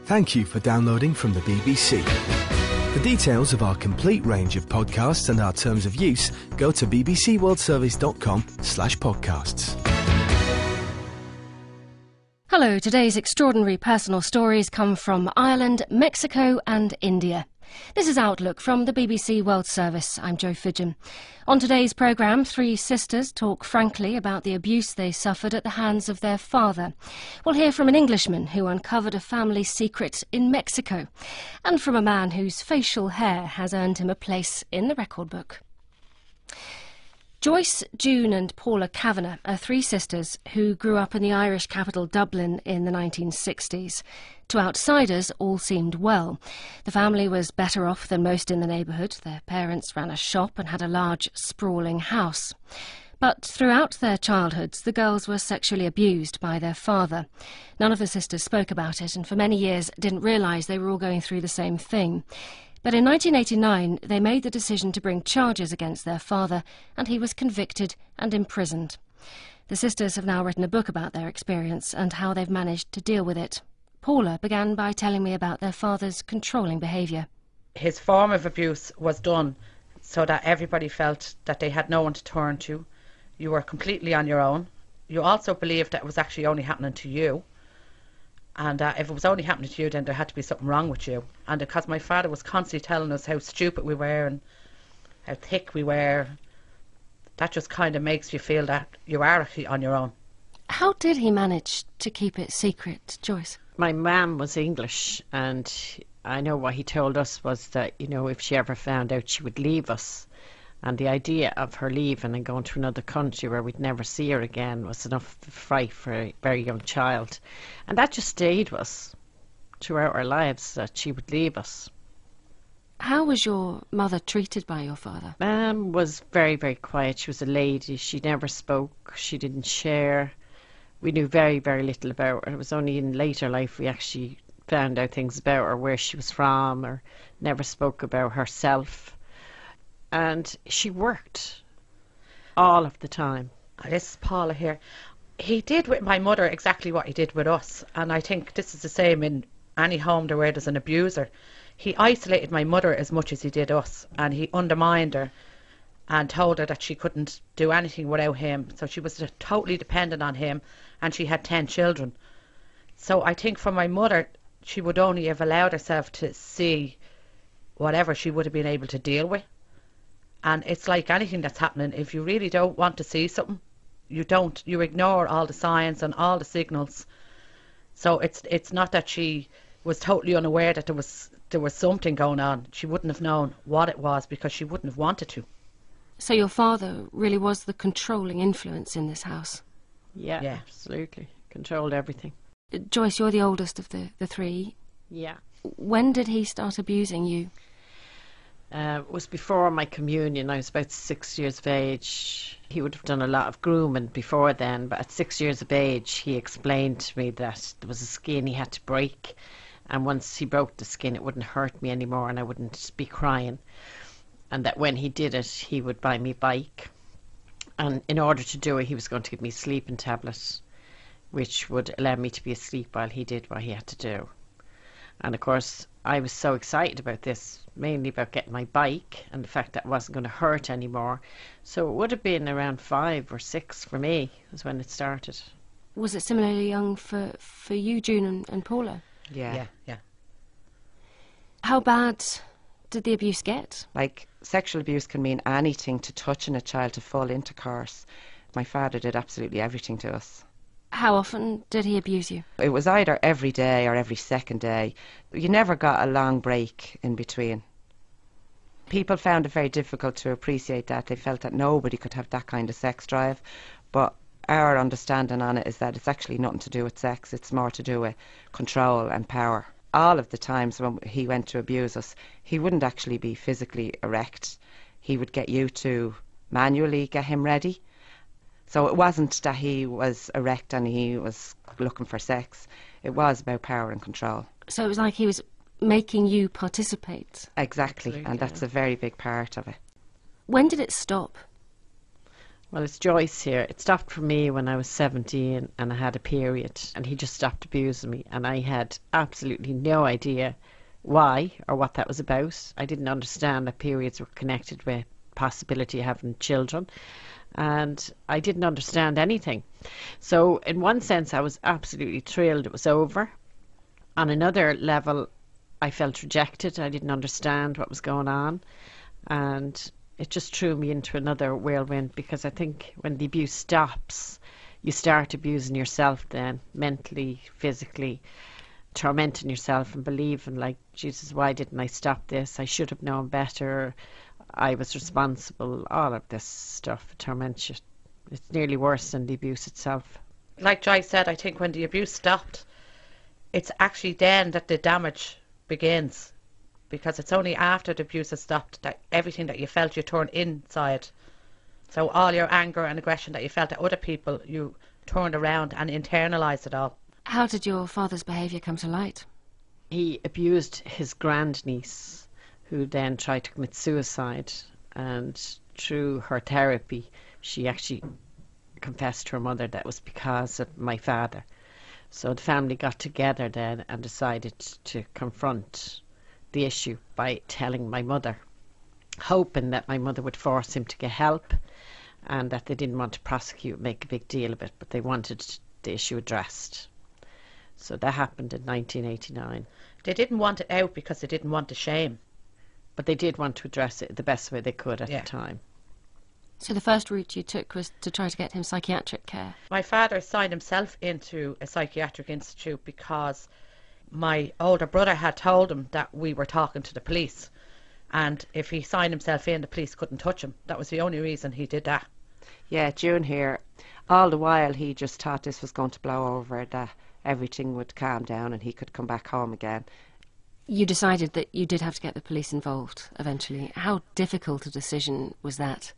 Thank you for downloading from the BBC. For details of our complete range of podcasts and our terms of use, go to bbcworldservice.com/podcasts. Hello, today's extraordinary personal stories come from Ireland, Mexico and India. This is Outlook from the BBC World Service. I'm Jo Fidgen. On today's programme, three sisters talk frankly about the abuse they suffered at the hands of their father. We'll hear from an Englishman who uncovered a family secret in Mexico, and from a man whose facial hair has earned him a place in the record book. Joyce, June and Paula Kavanagh are three sisters who grew up in the Irish capital Dublin in the 1960s. To outsiders, all seemed well. The family was better off than most in the neighbourhood. Their parents ran a shop and had a large, sprawling house. But throughout their childhoods, the girls were sexually abused by their father. None of the sisters spoke about it and for many years didn't realise they were all going through the same thing. But in 1989, they made the decision to bring charges against their father, and he was convicted and imprisoned. The sisters have now written a book about their experience and how they've managed to deal with it. Paula began by telling me about their father's controlling behaviour. His form of abuse was done so that everybody felt that they had no one to turn to. You were completely on your own. You also believed that it was actually only happening to you. And if it was only happening to you, then there had to be something wrong with you. And because my father was constantly telling us how stupid we were and how thick we were, that just kind of makes you feel that you are actually on your own. How did he manage to keep it secret, Joyce? My mum was English, and I know what he told us was that, if she ever found out, she would leave us. And the idea of her leaving and going to another country where we'd never see her again was enough fright for a very young child. And that just stayed with us throughout our lives, that she would leave us. How was your mother treated by your father? Mum was very, very quiet. She was a lady. She never spoke. She didn't share. We knew very, very little about her. It was only in later life we actually found out things about her, where she was from, or never spoke about herself. And she worked all of the time. This is Paula here. He did with my mother exactly what he did with us, and I think this is the same in any home where there's an abuser. He isolated my mother as much as he did us, and he undermined her and told her that she couldn't do anything without him. So she was totally dependent on him, and she had 10 children. So I think for my mother, she would only have allowed herself to see whatever she would have been able to deal with. And it's like anything that's happening. If you really don't want to see something, you don't. You ignore all the signs and all the signals. So it's not that she was totally unaware that there was something going on. She wouldn't have known what it was because she wouldn't have wanted to. So your father really was the controlling influence in this house? Yeah. Absolutely. Controlled everything. Joyce, you're the oldest of the three. Yeah. When did he start abusing you? It was before my communion. I was about 6 years of age. He would have done a lot of grooming before then, but at 6 years of age he explained to me that there was a skin he had to break, and once he broke the skin it wouldn't hurt me anymore and I wouldn't be crying, and that when he did it he would buy me a bike, and in order to do it he was going to give me a sleeping tablet which would allow me to be asleep while he did what he had to do. And of course I was so excited about this, mainly about getting my bike and the fact that it wasn't going to hurt anymore. So it would have been around 5 or 6 for me, was when it started. Was it similarly young for you, June and Paula? Yeah. How bad did the abuse get? Like, sexual abuse can mean anything to touching a child, to full intercourse. My father did absolutely everything to us. How often did he abuse you? It was either every day or every second day. You never got a long break in between. People found it very difficult to appreciate that. They felt that nobody could have that kind of sex drive. But our understanding on it is that it's actually nothing to do with sex. It's more to do with control and power. All of the times when he went to abuse us, he wouldn't actually be physically erect. He would get you to manually get him ready. So it wasn't that he was erect and he was looking for sex. It was about power and control. So it was like he was making you participate? Exactly, and that's a very big part of it. When did it stop? Well, it's Joyce here. It stopped for me when I was 17 and I had a period, and he just stopped abusing me, and I had absolutely no idea why or what that was about. I didn't understand that periods were connected with possibility of having children, and I didn't understand anything. So in one sense I was absolutely thrilled it was over. On another level, I felt rejected. I didn't understand what was going on, and it just threw me into another whirlwind, because I think when the abuse stops, you start abusing yourself then, mentally, physically, tormenting yourself and believing like, Jesus, why didn't I stop this? I should have known better. I was responsible. All of this stuff torments you. It's nearly worse than the abuse itself. Like Joyce said, I think when the abuse stopped, it's actually then that the damage begins, because it's only after the abuse has stopped that everything that you felt you turned inside. So all your anger and aggression that you felt at other people, you turned around and internalised it all. How did your father's behaviour come to light? He abused his grandniece, who then tried to commit suicide, and through her therapy she actually confessed to her mother that it was because of my father. So the family got together then and decided to confront the issue by telling my mother, hoping that my mother would force him to get help, and that they didn't want to prosecute, make a big deal of it, but they wanted the issue addressed. So that happened in 1989. They didn't want it out because they didn't want the shame. But they did want to address it the best way they could at the time. So the first route you took was to try to get him psychiatric care. My father signed himself into a psychiatric institute because my older brother had told him that we were talking to the police, and if he signed himself in, the police couldn't touch him. That was the only reason he did that. Yeah, June here. All the while he just thought this was going to blow over, that everything would calm down and he could come back home again. You decided that you did have to get the police involved eventually. How difficult a decision was that?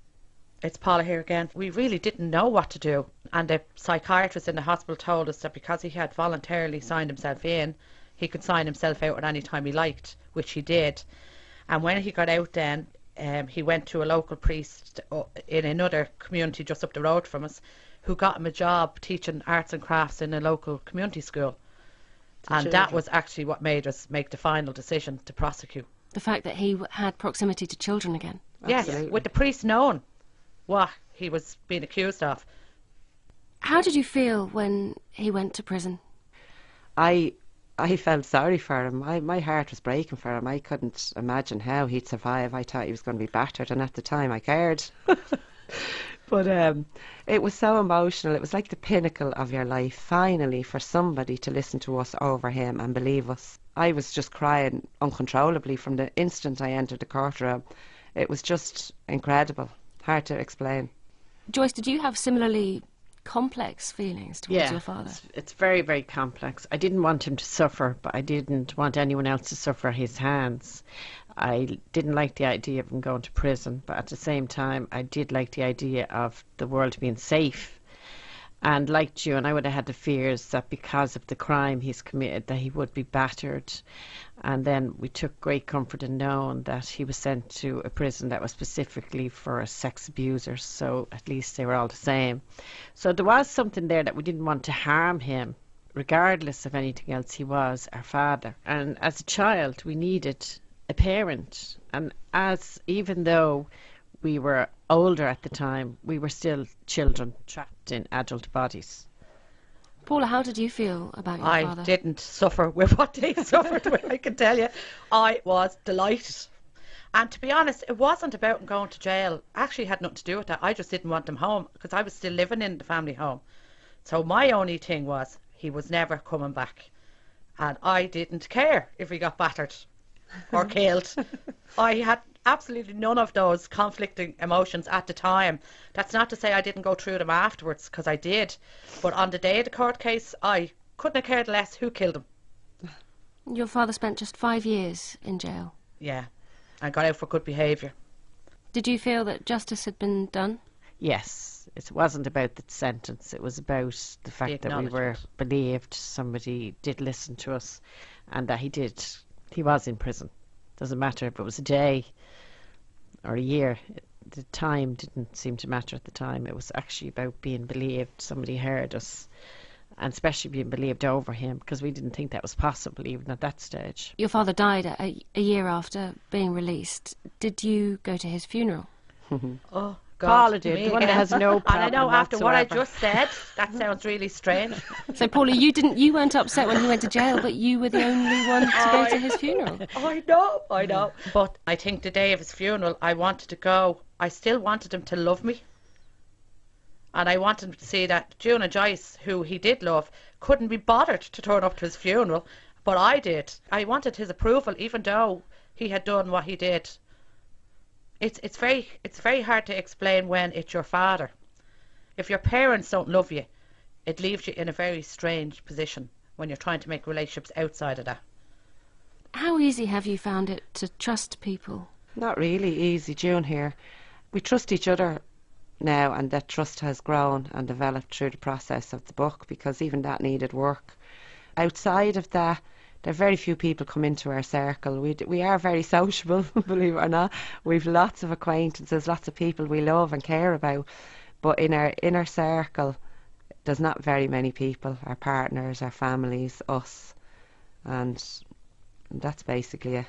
It's Paula here again. We really didn't know what to do, and the psychiatrist in the hospital told us that because he had voluntarily signed himself in, he could sign himself out at any time he liked, which he did. And when he got out then, he went to a local priest in another community just up the road from us, who got him a job teaching arts and crafts in a local community school. And that was actually what made us make the final decision to prosecute. The fact that he had proximity to children again? Yes, with the priest knowing what he was being accused of. How did you feel when he went to prison? I felt sorry for him. My heart was breaking for him. I couldn't imagine how he'd survive. I thought he was going to be battered, and at the time I cared. But it was so emotional. It was like the pinnacle of your life, finally, for somebody to listen to us over him and believe us. I was just crying uncontrollably from the instant I entered the courtroom. It was just incredible. Hard to explain. Joyce, did you have similarly complex feelings towards your father? It's very, very complex. I didn't want him to suffer, but I didn't want anyone else to suffer at his hands. I didn't like the idea of him going to prison, but at the same time I did like the idea of the world being safe. And like June, I would have had the fears that because of the crime he's committed that he would be battered. And then we took great comfort in knowing that he was sent to a prison that was specifically for sex abusers, so at least they were all the same. So there was something there that we didn't want to harm him. Regardless of anything else, he was our father. And as a child, we needed a parent. And even though we were older at the time, we were still children trapped in adult bodies. Paula, how did you feel about your father? I didn't suffer with what they suffered with, I can tell you. I was delighted. And to be honest, it wasn't about him going to jail. Actually, it had nothing to do with that. I just didn't want him home because I was still living in the family home. So my only thing was he was never coming back. And I didn't care if he got battered or killed. I had absolutely none of those conflicting emotions at the time. That's not to say I didn't go through them afterwards, because I did. But on the day of the court case, I couldn't have cared less who killed him. Your father spent just 5 years in jail. Yeah, I got out for good behaviour. Did you feel that justice had been done? Yes, it wasn't about the sentence. It was about the fact that we were believed, somebody did listen to us, and that he was in prison. Doesn't matter if it was a day or a year. the time didn't seem to matter at the time. It was actually about being believed. Somebody heard us, and especially being believed over him, because we didn't think that was possible even at that stage. Your father died a year after being released. Did you go to his funeral? Oh, God. Paula did, the one that has no problem. And I know after what I whatsoever. just said, that sounds really strange. So, Paula, you weren't upset when he went to jail, but you were the only one to go to his funeral. I know. But I think the day of his funeral, I wanted to go. I still wanted him to love me. And I wanted him to see that June and Joyce, who he did love, couldn't be bothered to turn up to his funeral. But I did. I wanted his approval, even though he had done what he did. It's very hard to explain when it's your father. If your parents don't love you, it leaves you in a very strange position when you're trying to make relationships outside of that. How easy have you found it to trust people? Not really easy, June here. We trust each other now, and that trust has grown and developed through the process of the book, because even that needed work. Outside of that, there are very few people come into our circle. We are very sociable, believe it or not. We've lots of acquaintances, lots of people we love and care about. But in our inner circle, there's not very many people. Our partners, our families, us. And that's basically it.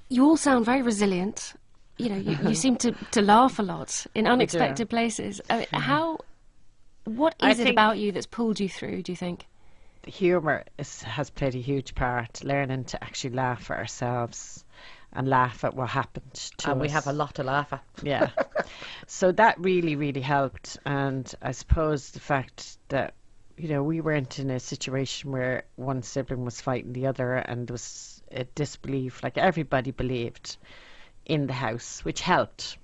You all sound very resilient. You know, you seem to laugh a lot in unexpected places. I mean, what is it about you that's pulled you through, do you think? Humour has played a huge part, learning to actually laugh at ourselves and laugh at what happened to us. And we have a lot to laugh at. Yeah. So that really, really helped. And I suppose the fact that, you know, we weren't in a situation where one sibling was fighting the other and there was a disbelief, like everybody believed in the house, which helped.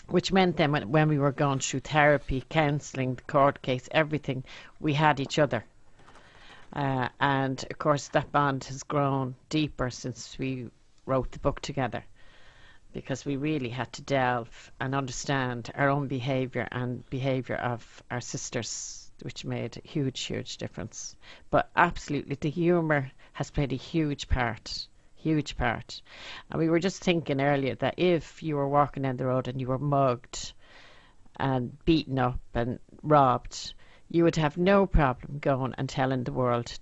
Which meant then when we were going through therapy, counselling, the court case, everything, we had each other. And of course that bond has grown deeper since we wrote the book together, because we really had to delve and understand our own behaviour and behaviour of our sisters, which made a huge, huge difference. But absolutely the humour has played a huge part. And we were just thinking earlier that if you were walking down the road and you were mugged and beaten up and robbed, you would have no problem going and telling the world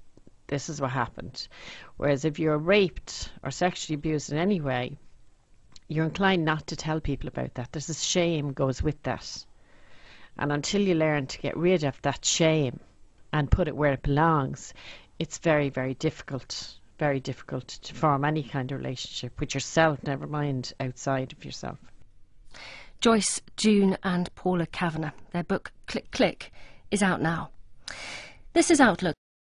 this is what happened. Whereas if you're raped or sexually abused in any way, you're inclined not to tell people about that. There's a shame goes with that. And until you learn to get rid of that shame and put it where it belongs, it's very, very difficult to form any kind of relationship with yourself, never mind outside of yourself. Joyce, June and Paula Kavanagh. Their book, Click Click, is out now. This is Outlook.